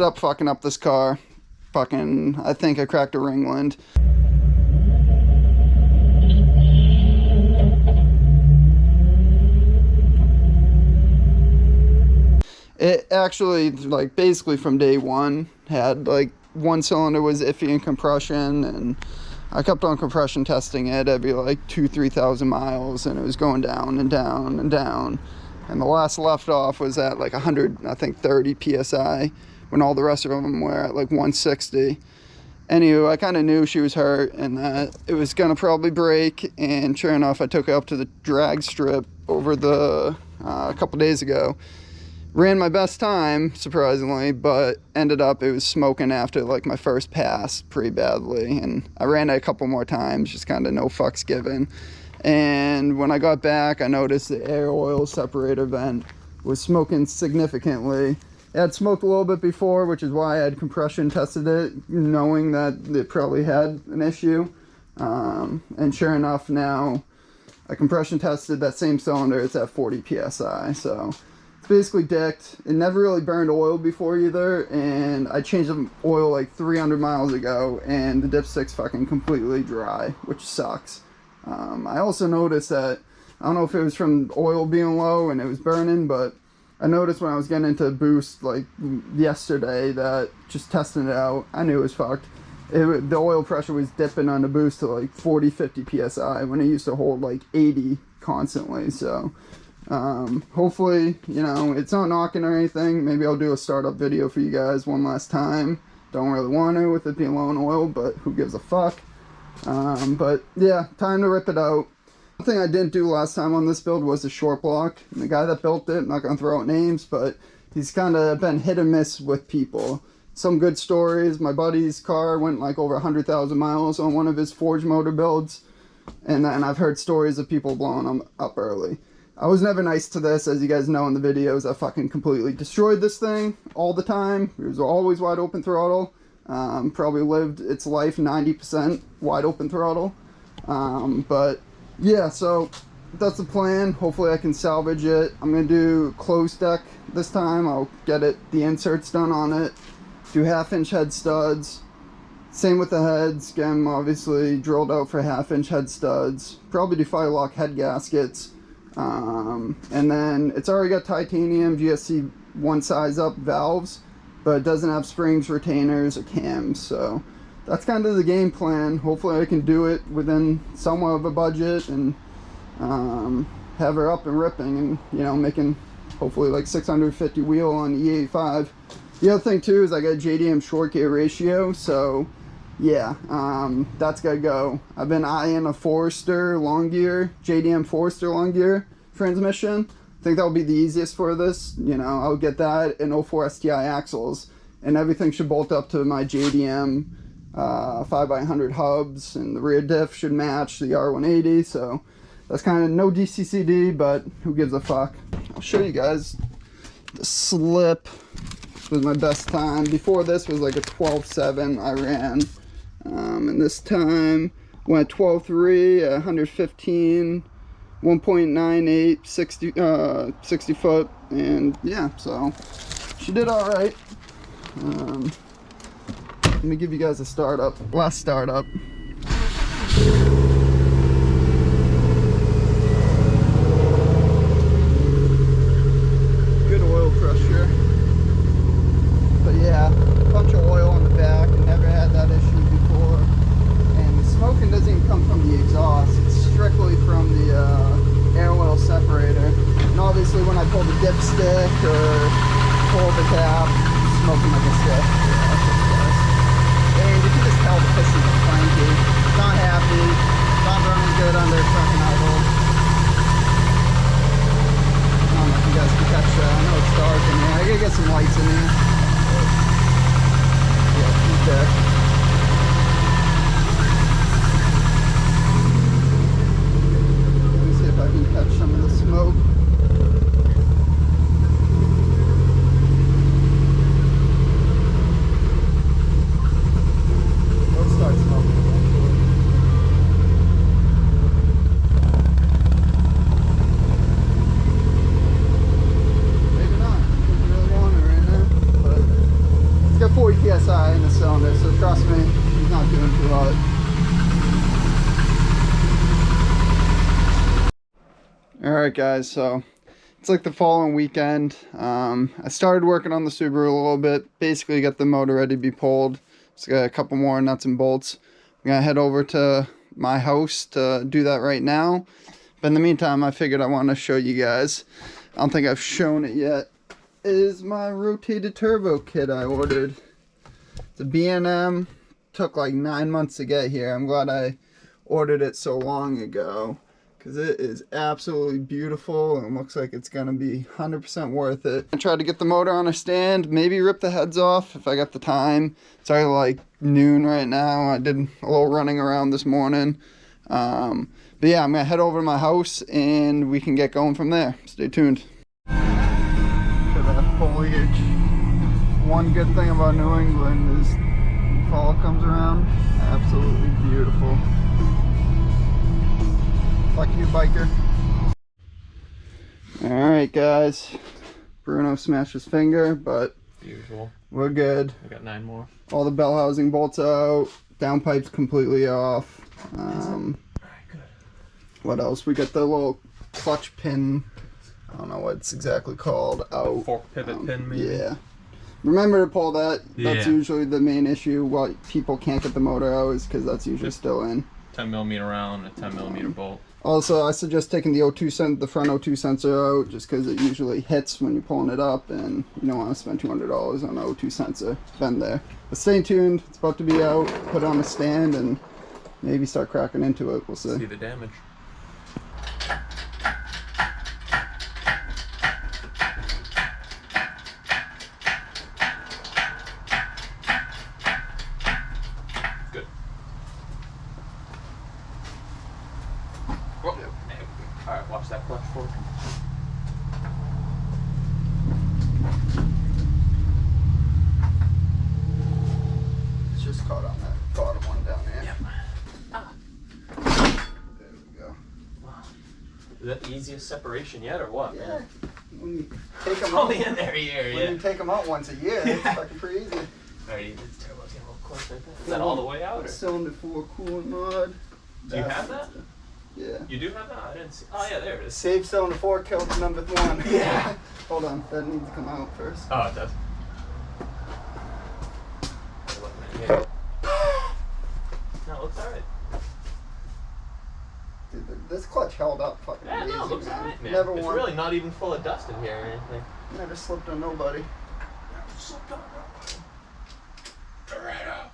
up fucking up this car. Fucking, I think I cracked a ringland. It actually, like, basically from day one, had, like, one cylinder was iffy in compression, and I kept on compression testing it every, like, 2,000-3,000 miles, and it was going down and down and down. And the last left off was at, like, 100, I think, 30 PSI, when all the rest of them were at, like, 160. Anyway, I kind of knew she was hurt and that it was going to probably break, and sure enough, I took it up to the drag strip over the, a couple days ago. Ran my best time, surprisingly, but ended up, it was smoking after, like, my first pass pretty badly. And I ran it a couple more times, just kind of no fucks given. And when I got back, I noticed the air oil separator vent was smoking significantly. It had smoked a little bit before, which is why I had compression tested it, knowing that it probably had an issue. And sure enough, now I compression tested that same cylinder, it's at 40 PSI, so basically dicked. It never really burned oil before either, and I changed the oil like 300 miles ago, and the dipstick's fucking completely dry, which sucks. I also noticed that, I don't know if it was from oil being low and it was burning, but I noticed when I was getting into boost like yesterday that just testing it out, I knew it was fucked. The oil pressure was dipping on the boost to like 40-50 PSI when it used to hold like 80 constantly, so hopefully, you know, it's not knocking or anything. Maybe I'll do a startup video for you guys one last time. Don't really want to with it being low in oil, but who gives a fuck. But yeah, time to rip it out. One thing I didn't do last time on this build was the short block. And the guy that built it, I'm not going to throw out names, but he's kind of been hit or miss with people. Some good stories. My buddy's car went like over 100,000 miles on one of his forged motor builds. And then I've heard stories of people blowing them up early. I was never nice to this, as you guys know in the videos. I fucking completely destroyed this thing all the time. It was always wide open throttle. Probably lived its life 90% wide open throttle. But yeah, so that's the plan. Hopefully I can salvage it. I'm going to do closed deck this time. I'll get the inserts done on it. Do 1/2-inch head studs. Same with the heads. Get them obviously drilled out for 1/2-inch head studs. Probably do Firelock head gaskets. And then it's already got titanium GSC 1 size up valves, but it doesn't have springs, retainers, or cams. So that's kind of the game plan. Hopefully I can do it within somewhat of a budget and have her up and ripping, and you know, making hopefully like 650 wheel on E85. The other thing too is I got JDM short gear ratio, so yeah, that's gotta go. I've been eyeing a Forester long gear, JDM Forester long gear transmission. I think that'll be the easiest for this. You know, I'll get that and 04 STI axles, and everything should bolt up to my JDM 5x100 hubs, and the rear diff should match the R180. So that's kind of no DCCD, but who gives a fuck. I'll show you guys the slip. This was my best time. Before this was like a 12.7 I ran. And this time went 12.3 at 115, 1.98, 60 foot, and yeah, so she did all right. Let me give you guys a startup, last startup. Good oil pressure, but yeah, a bunch of oil on the back, and never had that issue before. And the smoking doesn't even come from the exhaust, it's strictly from the air oil separator. And obviously when I pull the dipstick or pull the cap, it's smoking like a stick. And you can just tell the pistons are cranky. Not happy, not running good under fucking idle. I don't know if you guys can catch that. I know it's dark in here. I gotta get some lights in here. Yeah, he's there. Let me see if I can catch some of the smoke. It'll start smoking eventually. Alright guys, so it's like the following weekend. I started working on the Subaru a little bit. Basically got the motor ready to be pulled. Just got a couple more nuts and bolts. I'm gonna head over to my house to do that right now. But in the meantime, I figured I want to show you guys. I don't think I've shown it yet. It is my rotated turbo kit I ordered. It's a B&M. Took like 9 months to get here. I'm glad I ordered it so long ago, because it is absolutely beautiful and looks like it's gonna be 100% worth it. I tried to get the motor on a stand, maybe rip the heads off if I got the time. It's already like noon right now. I did a little running around this morning. But yeah, I'm gonna head over to my house and we can get going from there. Stay tuned. Look at that foliage. One good thing about New England is fall comes around, absolutely beautiful. Fuck you, biker. Alright guys, Bruno smashed his finger, but beautiful. We're good. I got 9 more. All the bell housing bolts out, downpipe's completely off. Alright, good. What else? We got the little clutch pin, I don't know what it's exactly called, out. Fork pivot pin maybe? Yeah. Remember to pull that. Yeah. That's usually the main issue. Why people can't get the motor out is because that's usually still in. 10mm round, a 10mm bolt. Also, I suggest taking the the front O2 sensor out, just because it usually hits when you're pulling it up, and you don't want to spend $200 on an O2 sensor. Been there. But stay tuned. It's about to be out. Put it on a stand and maybe start cracking into it. We'll see. See the damage. Good. Whoa. Yep. Alright, watch that clutch fork. It's just caught on that bottom one down there. Yep. Ah. There we go. Wow. Is that the easiest separation yet, or what? Yeah. Man? When you take them Only out, in there a year, when you take them out once a year, it's fucking pretty easy. Alright, this turbo's getting a little close right there. Is that all the way out? Or? Cylinder 4 coolant mod. Do you have that? Yeah. You do have that? I didn't see. Oh yeah, there it is. Save cylinder 4, killed number 1. Yeah. Hold on, that needs to come out first. Oh, it does. Yeah. No, it looks alright. Dude, this clutch held up fucking Yeah, amazing, no, it looks man. alright, man. Never It's won. really not even full of dust in here or anything. Never slipped on nobody. Never slipped on nobody. Right up.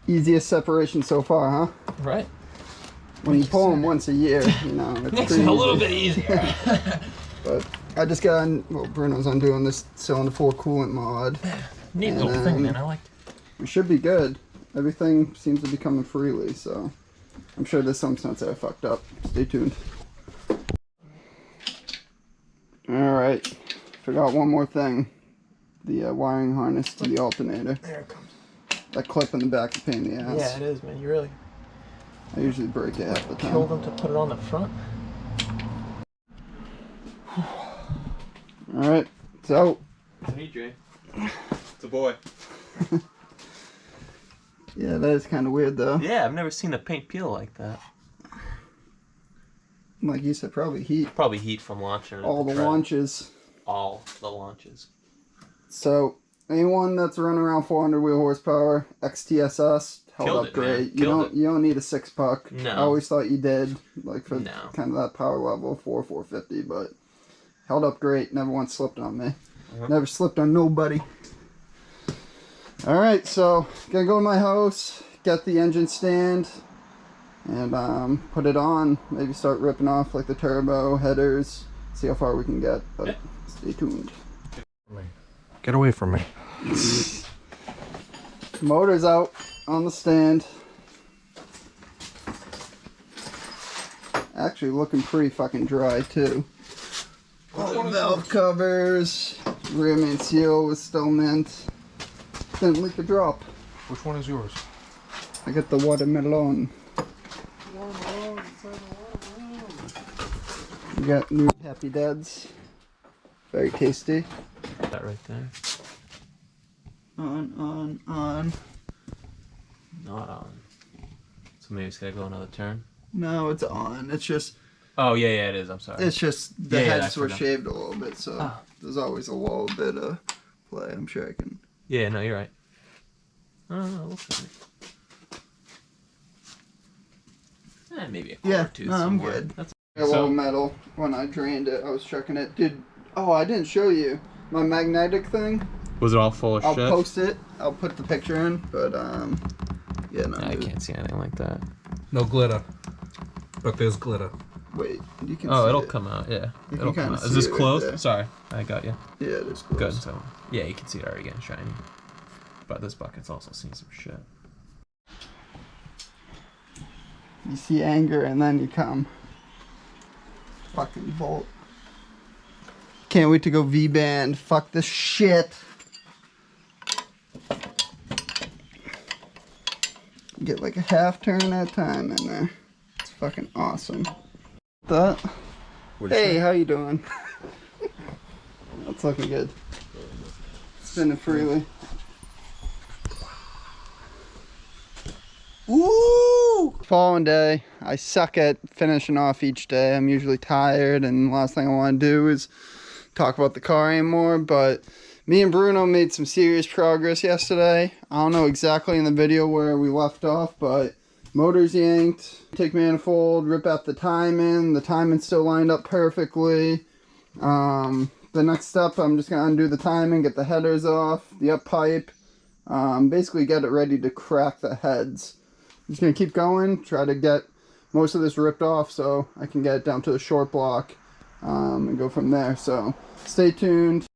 Easiest separation so far, huh? Right. When you pull them once a year, you know, it's Makes pretty it a easy. little bit easier. But I just got on, well, Bruno's undoing this cylinder 4 coolant mod. Neat And, little thing, man. I like it. We should be good. Everything seems to be coming freely, so I'm sure there's some sensor I fucked up. Stay tuned. Alright, forgot one more thing. The wiring harness to the alternator. There it comes. That clip in the back is a pain in the ass. Yeah, it is, man. You really I usually break it half the time. killed them to put it on the front. Alright, it's out. It's an EJ. It's a boy. Yeah, that is kind of weird though. Yeah, I've never seen the paint peel like that. Like you said, probably heat. Probably heat from launching it. All the launches. All the launches. So, anyone that's running around 400 wheel horsepower, XTSS, held Killed up it, great. man. You don't need a 6-puck. No. I always thought you did, like for No. kind of that power level, 450, but held up great. Never once slipped on me. Never slipped on nobody. Alright, so gonna go to my house, get the engine stand, and put it on. Maybe start ripping off like the turbo, headers, see how far we can get, but Yeah. stay tuned. Get away from me. Motor's out on the stand. Actually looking pretty fucking dry too. All the valve covers, rear main seal was still mint. Didn't leak a drop. Which one is yours? I got the watermelon. We got new Happy Dads. Very tasty. That right there. On. Not on. So maybe it's gotta go another turn. No, it's on. It's just Oh, yeah, yeah, it is. I'm sorry. It's just the Yeah, heads I were forgot. shaved a little bit, so Oh. there's always a little bit of play. I'm sure I can. Yeah, no, you're right. Oh, looks like maybe a quarter Yeah, tooth no, I'm somewhere. good. That's A little metal when I drained it. I was checking it. Dude, oh, I didn't show you my magnetic thing. Was it all full of I'll shit? post it. I'll put the picture in, but yeah, no. I dude. can't see anything like that. No glitter. But there's glitter. Wait, you can. Oh, see it'll it. come out. Yeah, You it'll can come kinda out. see Is this it right closed? there. Sorry, I got you. Yeah, it is close. Good. So yeah, you can see it already getting shiny. But this bucket's also seen some shit. You see anger and then you come. Fucking Volt. Can't wait to go V-band. Fuck this shit. Get like a half turn at a time in there. It's fucking awesome. That. Hey, how you doing? That's looking good. Spinning freely. Woo! Following day, I suck at finishing off each day. I'm usually tired, and the last thing I want to do is talk about the car anymore. But me and Bruno made some serious progress yesterday. I don't know exactly in the video where we left off, but motor's yanked, take manifold, rip out the timing. The timing's still lined up perfectly. The next step, I'm just gonna undo the timing, get the headers off, the up pipe, basically get it ready to crack the heads. I'm just gonna keep going, try to get most of this ripped off so I can get it down to the short block and go from there. So stay tuned.